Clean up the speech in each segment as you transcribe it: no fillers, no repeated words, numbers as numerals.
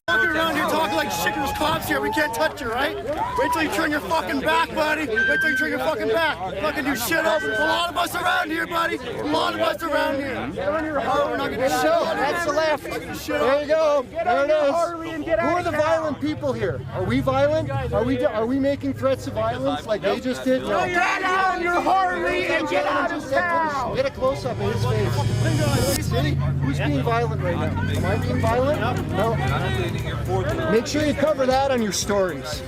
Walking around here talking like shit to cops here. We can't touch you, right? Wait till you turn your fucking back, buddy. Wait till you turn your fucking back. Fucking do shit up. There's a lot of us around here, buddy. A lot of us around here. Oh, we're not gonna do shit. That's the left. There you go. There it is. Who are the violent people here? Are we violent? Are we making threats of violence like they just did? No. Get on your Harley and get out of town. Get a close up of his face. Who's being violent right now? Am I being violent? No. Make sure you cover that on your stories.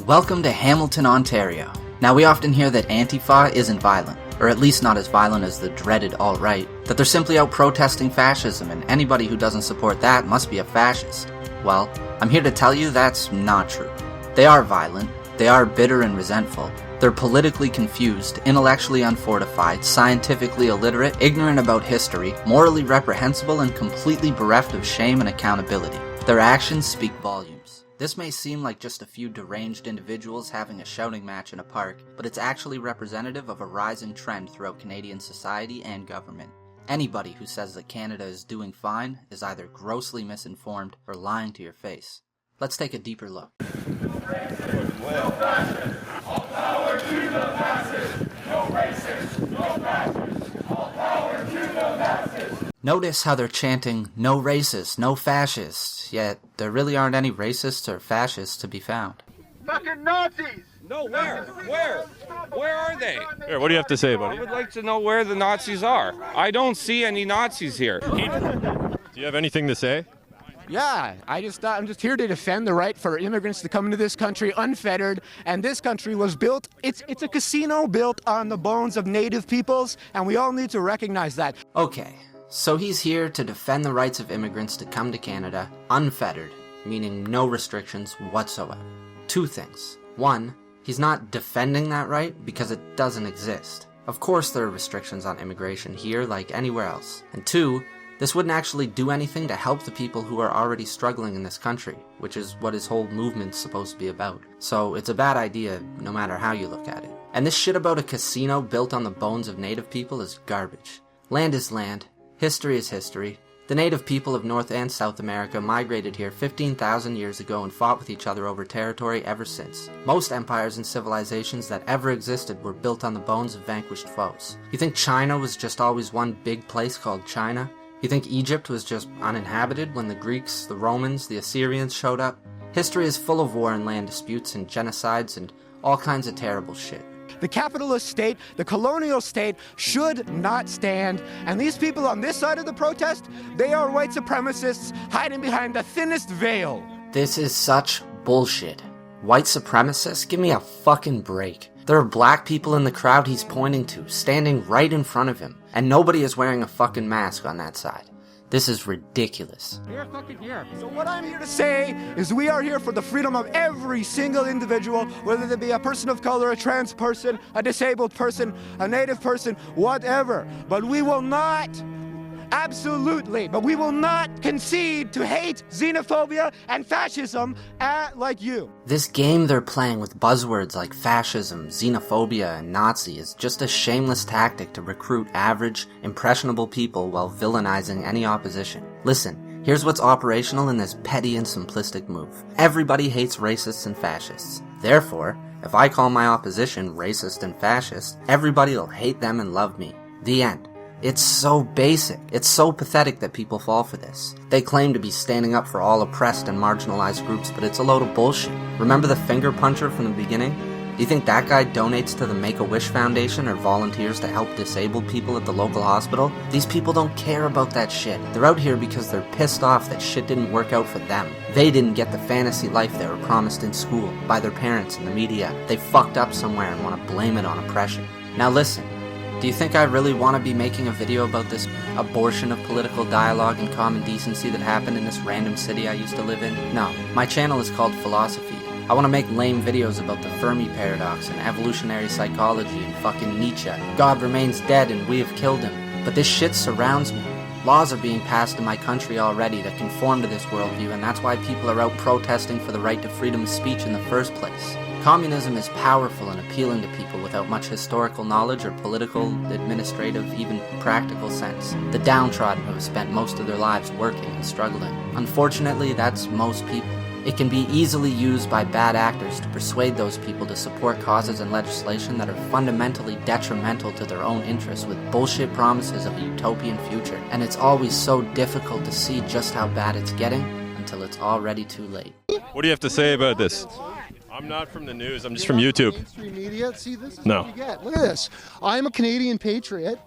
Welcome to Hamilton, Ontario. Now, we often hear that Antifa isn't violent, or at least not as violent as the dreaded alt-right, that they're simply out protesting fascism, and anybody who doesn't support that must be a fascist. Well, I'm here to tell you that's not true. They are violent, they are bitter and resentful, they're politically confused, intellectually unfortified, scientifically illiterate, ignorant about history, morally reprehensible, and completely bereft of shame and accountability. Their actions speak volumes. This may seem like just a few deranged individuals having a shouting match in a park, but it's actually representative of a rising trend throughout Canadian society and government. Anybody who says that Canada is doing fine is either grossly misinformed or lying to your face. Let's take a deeper look. No fascist, all power to the masses. No racist, no fascist, all power to the masses. Notice how they're chanting, no racists, no fascists, yet there really aren't any racists or fascists to be found. Fucking Nazis! No, where? Where are they? Here, what do you have to say, buddy? I would like to know where the Nazis are. I don't see any Nazis here. Do you have anything to say? Yeah, I'm just here to defend the right for immigrants to come into this country unfettered. And this country was built, it's a casino built on the bones of native peoples, and we all need to recognize that. Okay, so he's here to defend the rights of immigrants to come to Canada unfettered, meaning no restrictions whatsoever. Two things. One, he's not defending that right because it doesn't exist. Of course there are restrictions on immigration here like anywhere else. And two, this wouldn't actually do anything to help the people who are already struggling in this country, which is what his whole movement's supposed to be about. So it's a bad idea no matter how you look at it. And this shit about a casino built on the bones of native people is garbage. Land is land. History is history. The native people of North and South America migrated here 15,000 years ago and fought with each other over territory ever since. Most empires and civilizations that ever existed were built on the bones of vanquished foes. You think China was just always one big place called China? You think Egypt was just uninhabited when the Greeks, the Romans, the Assyrians showed up? History is full of war and land disputes and genocides and all kinds of terrible shit. The capitalist state, the colonial state, should not stand. And these people on this side of the protest, they are white supremacists hiding behind the thinnest veil. This is such bullshit. White supremacists? Give me a fucking break. There are black people in the crowd he's pointing to, standing right in front of him, and nobody is wearing a fucking mask on that side. This is ridiculous. So what I'm here to say is we are here for the freedom of every single individual, whether they be a person of color, a trans person, a disabled person, a native person, whatever. But we will not, but we will not concede to hate, xenophobia, and fascism like you. This game they're playing with buzzwords like fascism, xenophobia, and Nazi is just a shameless tactic to recruit average, impressionable people while villainizing any opposition. Listen, here's what's operational in this petty and simplistic move. Everybody hates racists and fascists. Therefore, if I call my opposition racist and fascist, everybody will hate them and love me. The end. It's so basic. It's so pathetic that people fall for this. They claim to be standing up for all oppressed and marginalized groups, but it's a load of bullshit. Remember the finger puncher from the beginning? Do you think that guy donates to the Make-A-Wish Foundation or volunteers to help disabled people at the local hospital? These people don't care about that shit. They're out here because they're pissed off that shit didn't work out for them. They didn't get the fantasy life they were promised in school, by their parents and the media. They fucked up somewhere and want to blame it on oppression. Now listen. Do you think I really want to be making a video about this abortion of political dialogue and common decency that happened in this random city I used to live in? No. My channel is called Philosophy. I want to make lame videos about the Fermi paradox and evolutionary psychology and fucking Nietzsche. God remains dead and we have killed him. But this shit surrounds me. Laws are being passed in my country already that conform to this worldview, and that's why people are out protesting for the right to freedom of speech in the first place. Communism is powerful and appealing to people without much historical knowledge or political, administrative, even practical sense. The downtrodden who have spent most of their lives working and struggling. Unfortunately, that's most people. It can be easily used by bad actors to persuade those people to support causes and legislation that are fundamentally detrimental to their own interests with bullshit promises of a utopian future. And it's always so difficult to see just how bad it's getting until it's already too late. What do you have to say about this? I'm not from the news, I'm just from YouTube. Mainstream media. See, this is No. what you get. Look at this. I'm a Canadian patriot.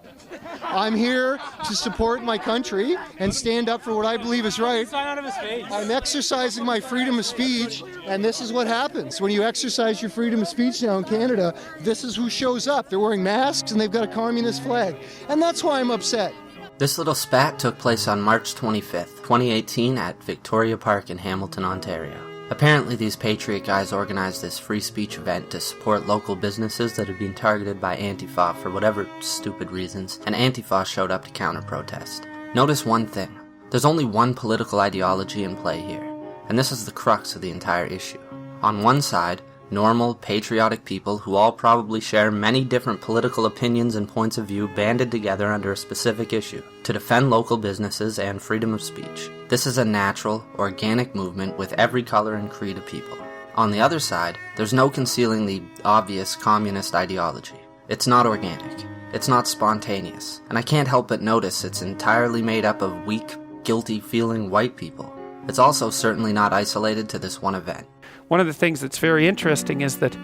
I'm here to support my country and stand up for what I believe is right. I'm exercising my freedom of speech, and this is what happens. When you exercise your freedom of speech now in Canada, this is who shows up. They're wearing masks and they've got a communist flag. And that's why I'm upset. This little spat took place on March 25th, 2018 at Victoria Park in Hamilton, Ontario. Apparently these Patriot guys organized this free speech event to support local businesses that had been targeted by Antifa for whatever stupid reasons, and Antifa showed up to counter-protest. Notice one thing. There's only one political ideology in play here, and this is the crux of the entire issue. On one side, normal, patriotic people who all probably share many different political opinions and points of view banded together under a specific issue to defend local businesses and freedom of speech. This is a natural, organic movement with every color and creed of people. On the other side, there's no concealing the obvious communist ideology. It's not organic. It's not spontaneous. And I can't help but notice it's entirely made up of weak, guilty-feeling white people. It's also certainly not isolated to this one event. One of the things that's very interesting is that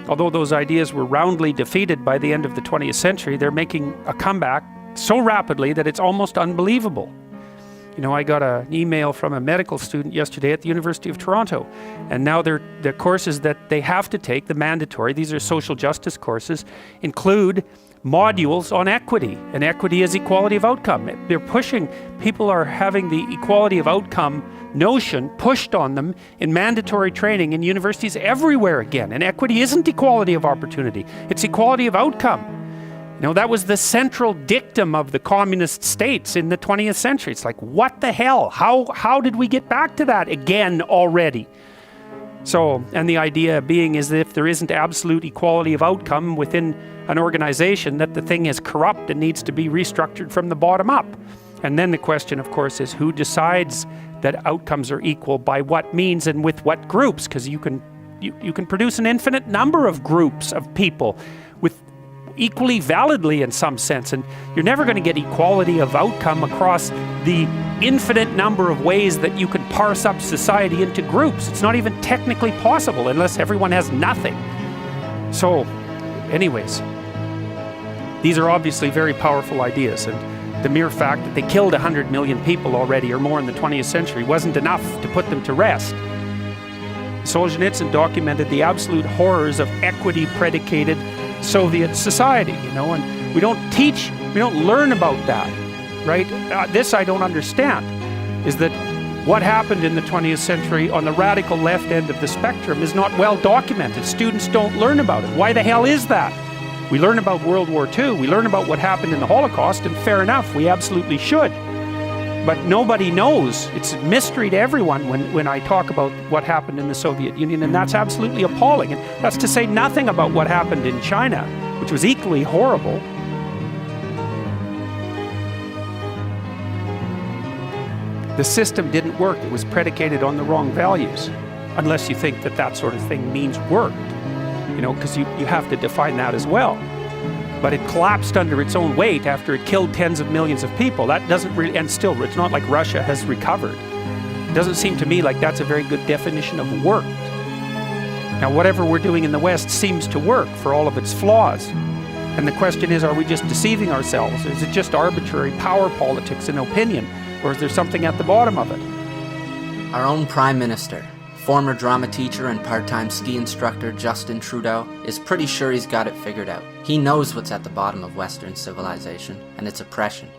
although those ideas were roundly defeated by the end of the 20th century, they're making a comeback so rapidly that it's almost unbelievable. You know, I got an email from a medical student yesterday at the University of Toronto, and now the courses that they have to take, the mandatory, these are social justice courses, include modules on equity, and equity is equality of outcome. They're pushing, people are having the equality of outcome notion pushed on them in mandatory training in universities everywhere again. And equity isn't equality of opportunity, it's equality of outcome. You know, that was the central dictum of the communist states in the 20th century. It's like, what the hell? How did we get back to that again already? So, and the idea being is that if there isn't absolute equality of outcome within an organization, that the thing is corrupt and needs to be restructured from the bottom up. And then the question, of course, is who decides that outcomes are equal by what means and with what groups? Because you can produce an infinite number of groups of people with equally validly in some sense, and you're never going to get equality of outcome across the infinite number of ways that you can parse up society into groups. It's not even technically possible unless everyone has nothing. So, anyways, these are obviously very powerful ideas, and the mere fact that they killed 100 million people already or more in the 20th century wasn't enough to put them to rest. Solzhenitsyn documented the absolute horrors of equity-predicated Soviet society, you know, and we don't learn about that, right? This I don't understand, is that what happened in the 20th century on the radical left end of the spectrum is not well documented. Students don't learn about it. Why the hell is that? We learn about World War II, we learn about what happened in the Holocaust, and fair enough, we absolutely should. But nobody knows. It's a mystery to everyone when I talk about what happened in the Soviet Union, and that's absolutely appalling. And that's to say nothing about what happened in China, which was equally horrible. The system didn't work. It was predicated on the wrong values, unless you think that that sort of thing means worked. You know, because you have to define that as well. But it collapsed under its own weight after it killed tens of millions of people. That doesn't really, and still, it's not like Russia has recovered. It doesn't seem to me like that's a very good definition of worked. Now, whatever we're doing in the West seems to work for all of its flaws. And the question is, are we just deceiving ourselves? Is it just arbitrary power politics and opinion? Or is there something at the bottom of it? Our own Prime Minister, former drama teacher and part-time ski instructor Justin Trudeau, is pretty sure he's got it figured out. He knows what's at the bottom of Western civilization, and it's oppression.